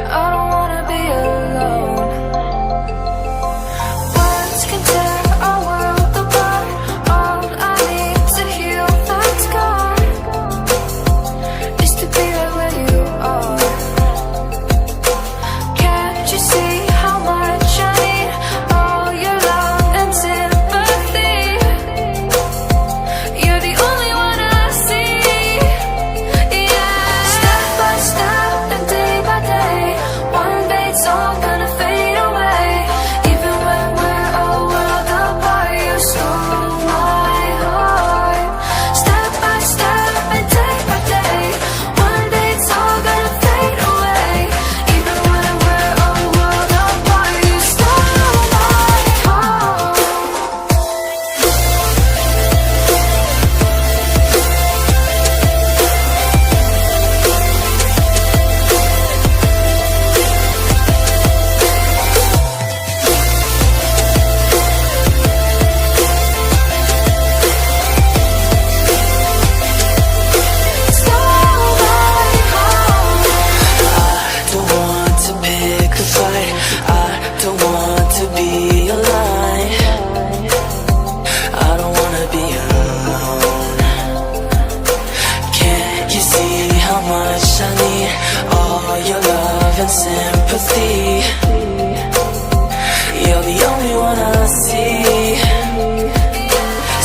I don't wanna be alone. Words can tear our world apart. All I need to heal that scar is to be right where you are. Can't you see how much I need all your love and sympathy? You're the only one I see. Yeah. Step by step and day by day, one day it's all gonna fade away. Even when we're a world apart, you stole my heart. Step by step and day by day, one day it's all gonna fade away. Even when we're a world apart, you stole my heart. Don't want to pick a fight. I don't want to be a lie. I don't wanna be alone. Can't you see how much I need all your love and sympathy? You're the only one I see.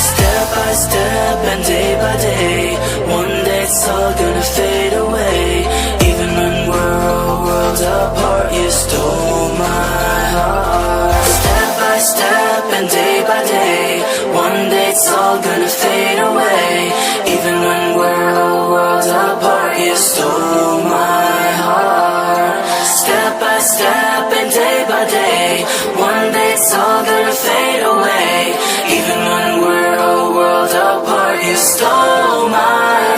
Step by step and day by day, one day it's all gonna fade away. Even when we're a world apart, you stole my heart. Step by step and day by day, one day it's all gonna fade away. Even when we're a world apart, you stole my heart. Step by step and day by day, one day it's all gonna fade away. Even when we're a world apart, you stole my